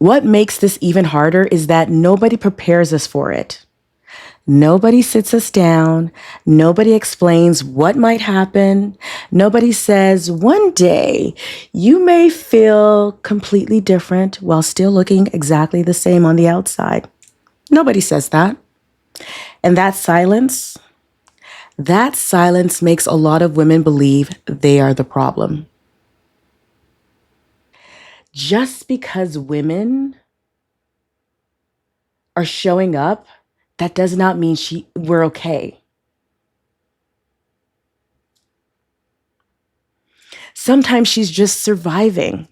What makes this even harder is that nobody prepares us for it. Nobody sits us down. Nobody explains what might happen. Nobody says one day you may feel completely different while still looking exactly the same on the outside. Nobody says that. And that silence makes a lot of women believe they are the problem. Just because women are showing up, that does not mean we're okay. Sometimes she's just surviving.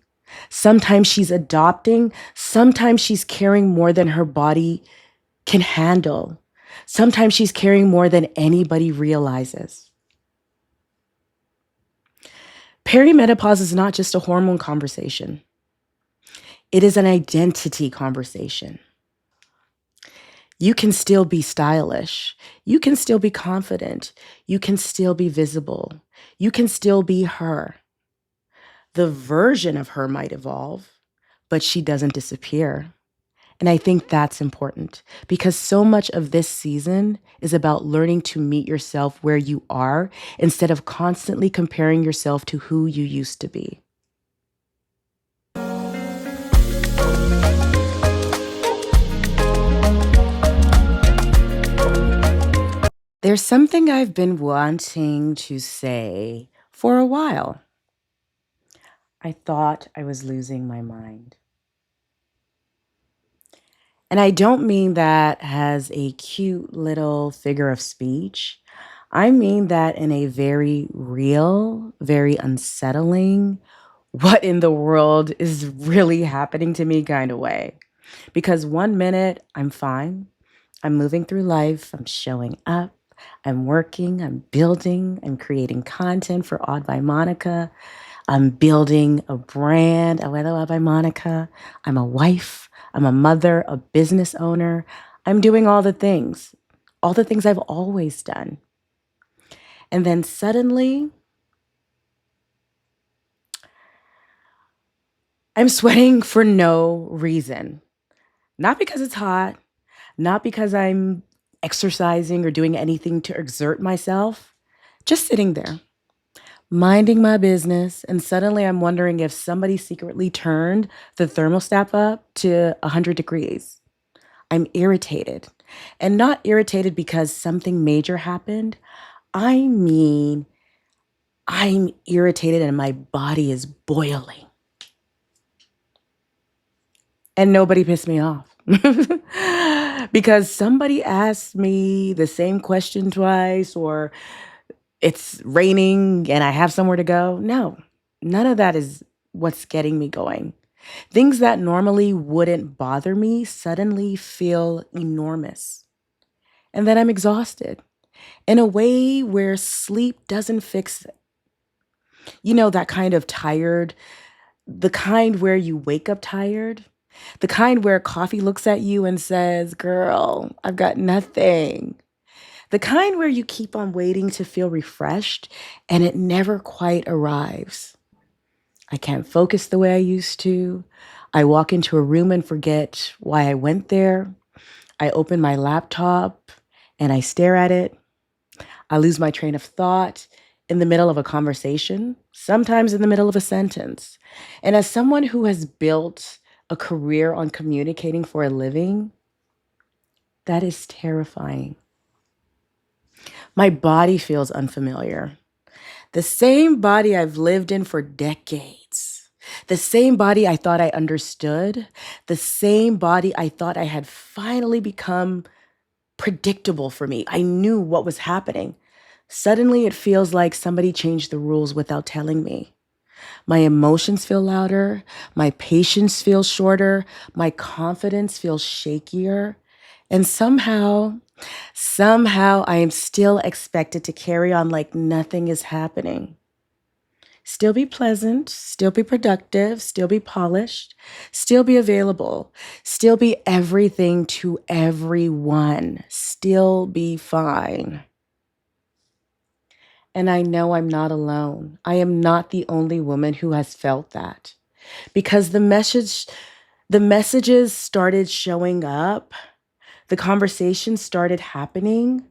Sometimes she's adopting. Sometimes she's carrying more than her body can handle. Sometimes she's carrying more than anybody realizes. Perimenopause is not just a hormone conversation. It is an identity conversation. You can still be stylish. You can still be confident. You can still be visible. You can still be her. The version of her might evolve, but she doesn't disappear. And I think that's important because so much of this season is about learning to meet yourself where you are instead of constantly comparing yourself to who you used to be. There's something I've been wanting to say for a while. I thought I was losing my mind. And I don't mean that as a cute little figure of speech. I mean that in a very real, very unsettling, what in the world is really happening to me kind of way. Because one minute I'm fine, I'm moving through life, I'm showing up, I'm working, I'm building, I'm creating content for Odd by Monica. I'm building a brand, Abuela by Monica. I'm a wife. I'm a mother, a business owner. I'm doing all the things I've always done. And then suddenly, I'm sweating for no reason. Not because it's hot, not because I'm exercising or doing anything to exert myself, just sitting there, minding my business. And suddenly I'm wondering if somebody secretly turned the thermostat up to 100 degrees. I'm irritated. And not irritated because something major happened. I mean, I'm irritated and my body is boiling. And nobody pissed me off. Because somebody asked me the same question twice, or it's raining and I have somewhere to go. No, none of that is what's getting me going. Things that normally wouldn't bother me suddenly feel enormous. And then I'm exhausted in a way where sleep doesn't fix it. You know, that kind of tired, the kind where you wake up tired, the kind where coffee looks at you and says, "Girl, I've got nothing." The kind where you keep on waiting to feel refreshed and it never quite arrives. I can't focus the way I used to. I walk into a room and forget why I went there. I open my laptop and I stare at it. I lose my train of thought in the middle of a conversation, sometimes in the middle of a sentence. And as someone who has built a career on communicating for a living, that is terrifying. My body feels unfamiliar. The same body I've lived in for decades. The same body I thought I understood. The same body I thought I had finally become predictable for me. I knew what was happening. Suddenly, it feels like somebody changed the rules without telling me. My emotions feel louder. My patience feels shorter. My confidence feels shakier. And somehow I am still expected to carry on like nothing is happening. Still be pleasant, still be productive, still be polished, still be available, still be everything to everyone, still be fine. And I know I'm not alone. I am not the only woman who has felt that because The messages started showing up. The conversations started happening.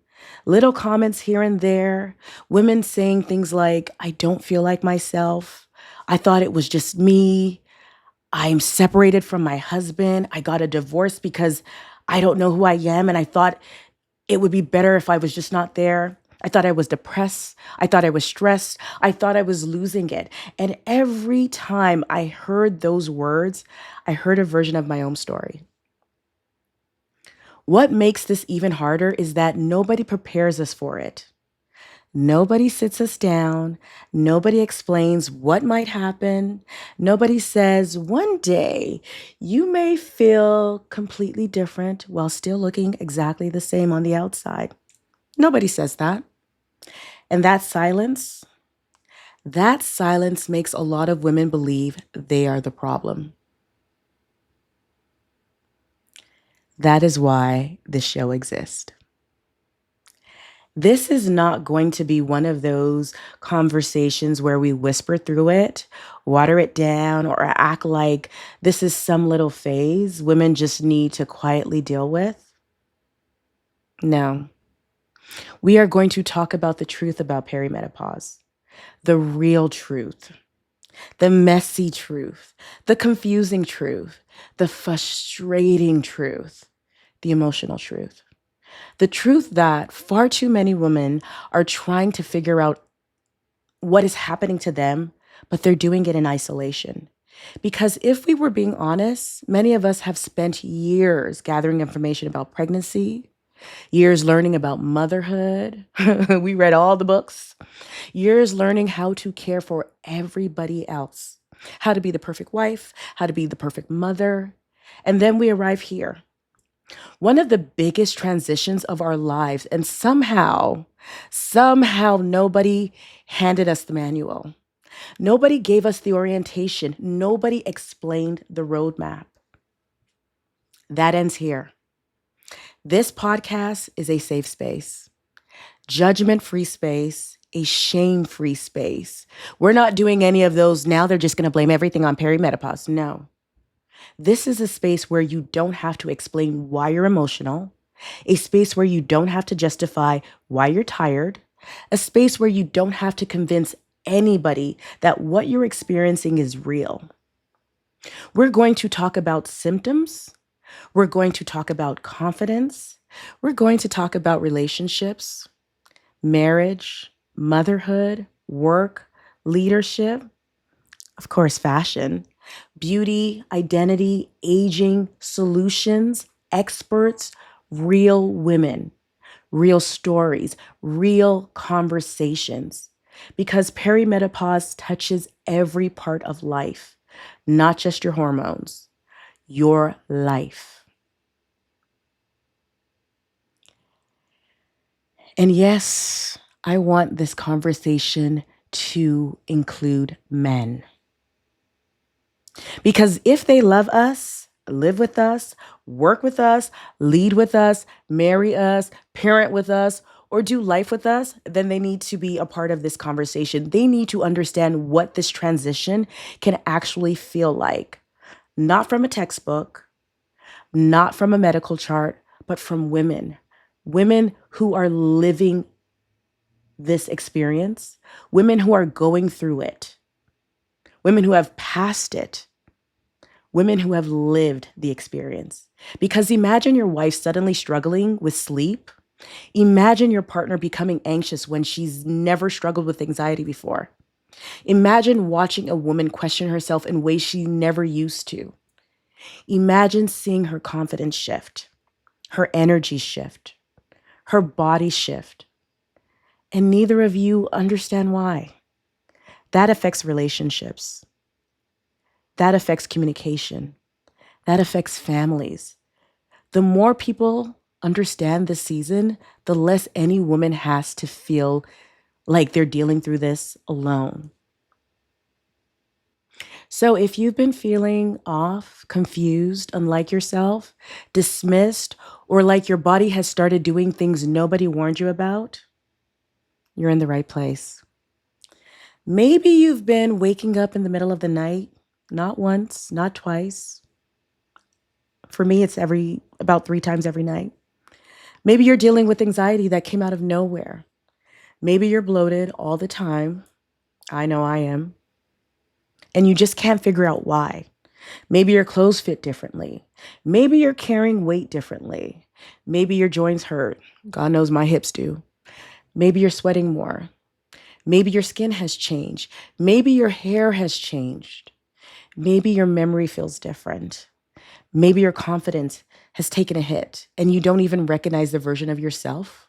Little comments here and there. Women saying things like, I don't feel like myself. I thought it was just me. I'm separated from my husband. I got a divorce because I don't know who I am. And I thought it would be better if I was just not there. I thought I was depressed. I thought I was stressed. I thought I was losing it. And every time I heard those words, I heard a version of my own story. What makes this even harder is that nobody prepares us for it. Nobody sits us down. Nobody explains what might happen. Nobody says, one day you may feel completely different while still looking exactly the same on the outside. Nobody says that. And that silence makes a lot of women believe they are the problem. That is why this show exists. This is not going to be one of those conversations where we whisper through it, water it down, or act like this is some little phase women just need to quietly deal with. No, we are going to talk about the truth about perimenopause, the real truth, the messy truth, the confusing truth, the frustrating truth, the emotional truth. The truth that far too many women are trying to figure out what is happening to them, but they're doing it in isolation. Because if we were being honest, many of us have spent years gathering information about pregnancy, years learning about motherhood. We read all the books, years learning how to care for everybody else, how to be the perfect wife, how to be the perfect mother. And then we arrive here, one of the biggest transitions of our lives. And somehow nobody handed us the manual. Nobody gave us the orientation. Nobody explained the roadmap. That ends here. This podcast is a safe space, judgment-free space, a shame-free space. We're not doing any of those. Now they're just going to blame everything on perimenopause. No. This is a space where you don't have to explain why you're emotional, a space where you don't have to justify why you're tired, a space where you don't have to convince anybody that what you're experiencing is real. We're going to talk about symptoms. We're going to talk about confidence. We're going to talk about relationships, marriage, motherhood, work, leadership, of course, fashion, beauty, identity, aging, solutions, experts, real women, real stories, real conversations. Because perimenopause touches every part of life, not just your hormones, your life. And yes, I want this conversation to include men. Because if they love us, live with us, work with us, lead with us, marry us, parent with us, or do life with us, then they need to be a part of this conversation. They need to understand what this transition can actually feel like. Not from a textbook, not from a medical chart, but from women. Women who are living this experience, women who are going through it, women who have passed it, women who have lived the experience. Because imagine your wife suddenly struggling with sleep. Imagine your partner becoming anxious when she's never struggled with anxiety before. Imagine watching a woman question herself in ways she never used to. Imagine seeing her confidence shift, her energy shift, her body shift. And neither of you understand why. That affects relationships. That affects communication. That affects families. The more people understand this season, the less any woman has to feel like they're dealing through this alone. So if you've been feeling off, confused, unlike yourself, dismissed, or like your body has started doing things nobody warned you about, you're in the right place. Maybe you've been waking up in the middle of the night, not once, not twice, For me, it's about 3 times every night. Maybe you're dealing with anxiety that came out of nowhere. Maybe you're bloated all the time. I know I am. And you just can't figure out why. Maybe your clothes fit differently. Maybe you're carrying weight differently. Maybe your joints hurt. God knows my hips do. Maybe you're sweating more. Maybe your skin has changed. Maybe your hair has changed. Maybe your memory feels different. Maybe your confidence has taken a hit and you don't even recognize the version of yourself.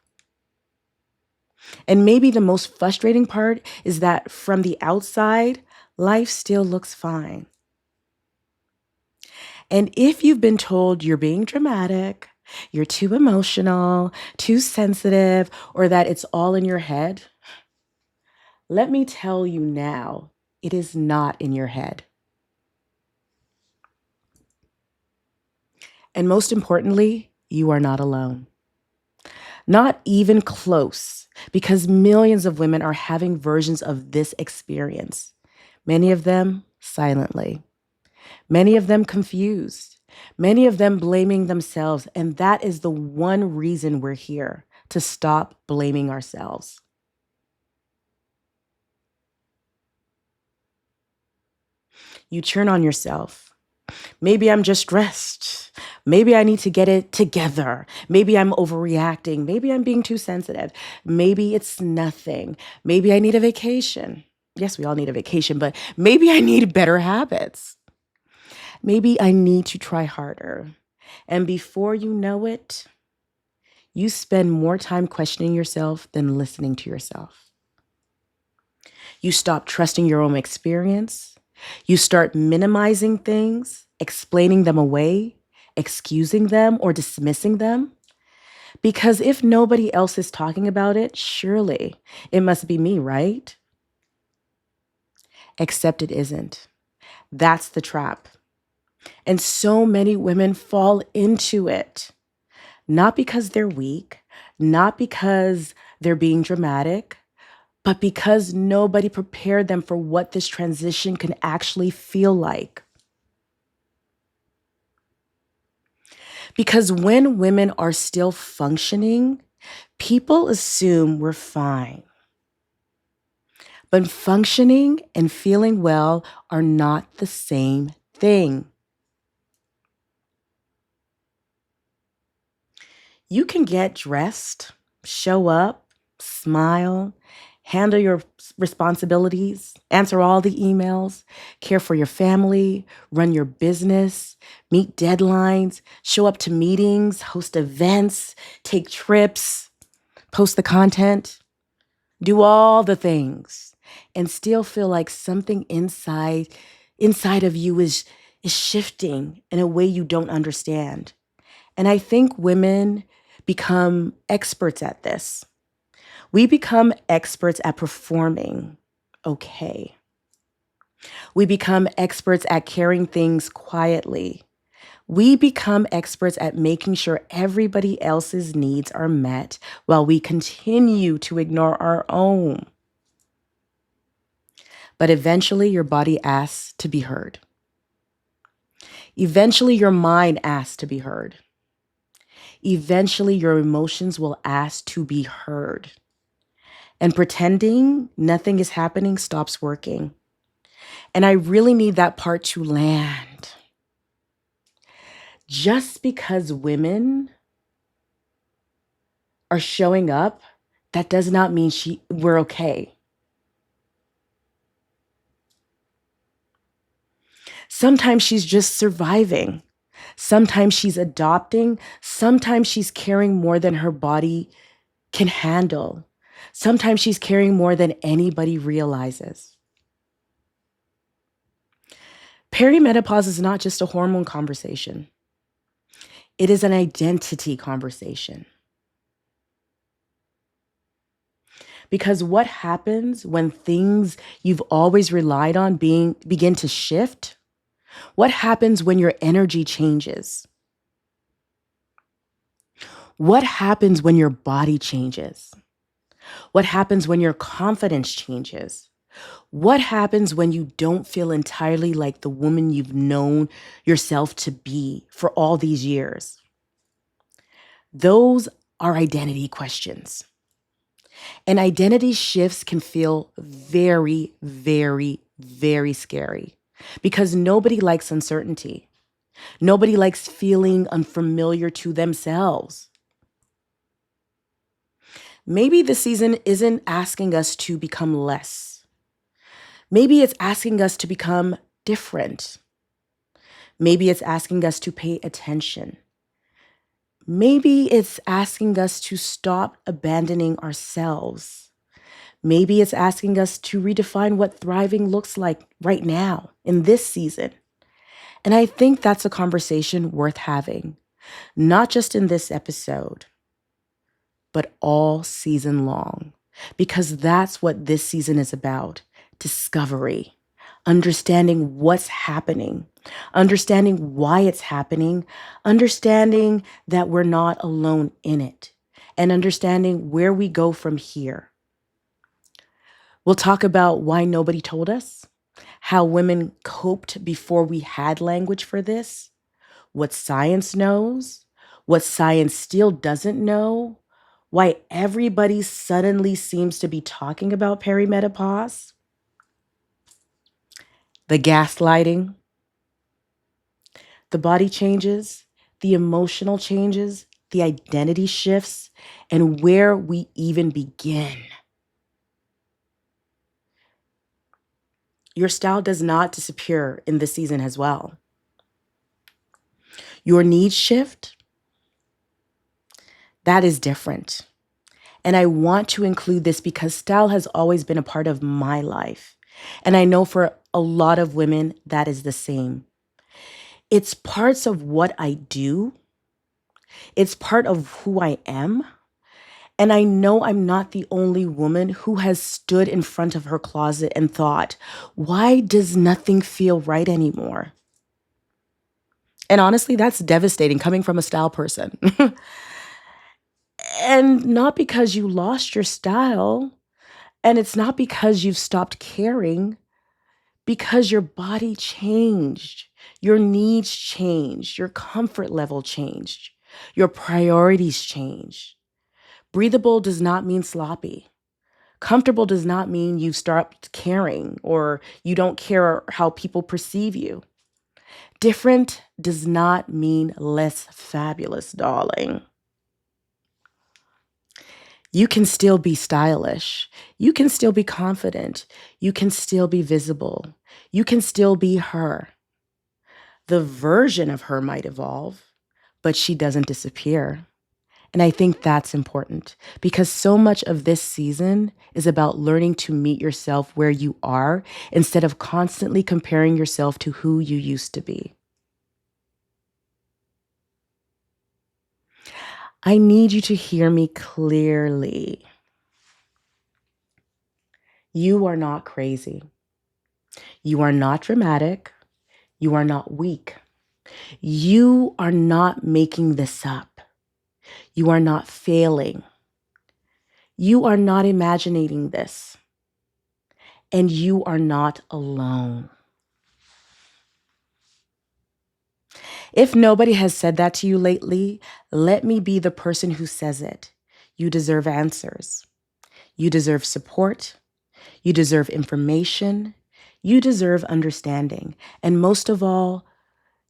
And maybe the most frustrating part is that from the outside, life still looks fine. And if you've been told you're being dramatic, you're too emotional, too sensitive, or that it's all in your head, let me tell you now, it is not in your head. And most importantly, you are not alone. Not even close, because millions of women are having versions of this experience. Many of them silently. Many of them confused. Many of them blaming themselves. And that is the one reason we're here, to stop blaming ourselves. You turn on yourself. Maybe I'm just stressed. Maybe I need to get it together. Maybe I'm overreacting. Maybe I'm being too sensitive. Maybe it's nothing. Maybe I need a vacation. Yes, we all need a vacation, but maybe I need better habits. Maybe I need to try harder. And before you know it, you spend more time questioning yourself than listening to yourself. You stop trusting your own experience. You start minimizing things, explaining them away, excusing them, or dismissing them. Because if nobody else is talking about it, surely it must be me, right? Except it isn't. That's the trap. And so many women fall into it, not because they're weak, not because they're being dramatic, but because nobody prepared them for what this transition can actually feel like. Because when women are still functioning, people assume we're fine. But functioning and feeling well are not the same thing. You can get dressed, show up, smile, handle your responsibilities, answer all the emails, care for your family, run your business, meet deadlines, show up to meetings, host events, take trips, post the content, do all the things, and still feel like something inside of you is shifting in a way you don't understand. And I think women become experts at this. We become experts at performing okay. We become experts at carrying things quietly. We become experts at making sure everybody else's needs are met while we continue to ignore our own. But eventually, your body asks to be heard. Eventually, your mind asks to be heard. Eventually, your emotions will ask to be heard. And pretending nothing is happening stops working. And I really need that part to land. Just because women are showing up, that does not mean we're okay. Sometimes she's just surviving. Sometimes she's adopting. Sometimes she's carrying more than her body can handle. Sometimes she's carrying more than anybody realizes. Perimenopause is not just a hormone conversation. It is an identity conversation. Because what happens when things you've always relied on begin to shift? What happens when your energy changes? What happens when your body changes? What happens when your confidence changes? What happens when you don't feel entirely like the woman you've known yourself to be for all these years? Those are identity questions. And identity shifts can feel very, very, very scary because nobody likes uncertainty. Nobody likes feeling unfamiliar to themselves. Maybe this season isn't asking us to become less. Maybe it's asking us to become different. Maybe it's asking us to pay attention. Maybe it's asking us to stop abandoning ourselves. Maybe it's asking us to redefine what thriving looks like right now in this season. And I think that's a conversation worth having, not just in this episode, but all season long, because that's what this season is about: discovery, understanding what's happening, understanding why it's happening, understanding that we're not alone in it, and understanding where we go from here. We'll talk about why nobody told us, how women coped before we had language for this, what science knows, what science still doesn't know, why everybody suddenly seems to be talking about perimenopause, the gaslighting, the body changes, the emotional changes, the identity shifts, and where we even begin. Your style does not disappear in this season as well. Your needs shift. That is different. And I want to include this because style has always been a part of my life. And I know for a lot of women, that is the same. It's parts of what I do. It's part of who I am. And I know I'm not the only woman who has stood in front of her closet and thought, why does nothing feel right anymore? And honestly, that's devastating coming from a style person. And not because you lost your style, and it's not because you've stopped caring, because your body changed, your needs changed, your comfort level changed, your priorities changed. Breathable does not mean sloppy. Comfortable does not mean you've stopped caring or you don't care how people perceive you. Different does not mean less fabulous, darling. You can still be stylish. You can still be confident. You can still be visible. You can still be her. The version of her might evolve, but she doesn't disappear. And I think that's important because so much of this season is about learning to meet yourself where you are instead of constantly comparing yourself to who you used to be. I need you to hear me clearly. You are not crazy. You are not dramatic. You are not weak. You are not making this up. You are not failing. You are not imagining this. And you are not alone. If nobody has said that to you lately, let me be the person who says it. You deserve answers. You deserve support. You deserve information. You deserve understanding. And most of all,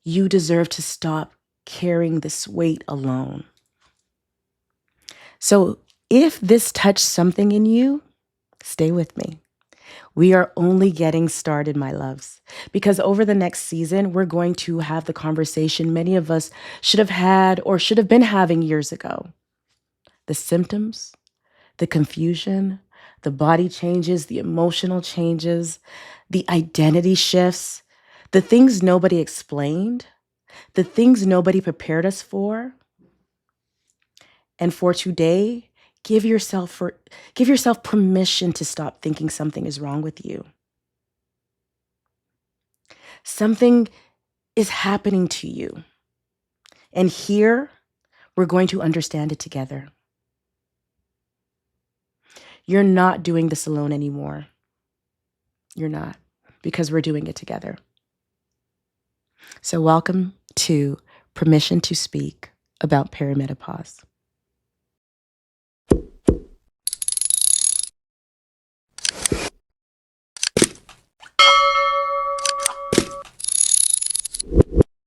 you deserve to stop carrying this weight alone. So if this touched something in you, stay with me. We are only getting started, my loves, because over the next season, we're going to have the conversation many of us should have had or should have been having years ago. The symptoms, the confusion, the body changes, the emotional changes, the identity shifts, the things nobody explained, the things nobody prepared us for. And for today, give yourself permission to stop thinking something is wrong with you. Something is happening to you. And here, we're going to understand it together. You're not doing this alone anymore. You're not, because we're doing it together. So welcome to Permission to Speak about Perimenopause.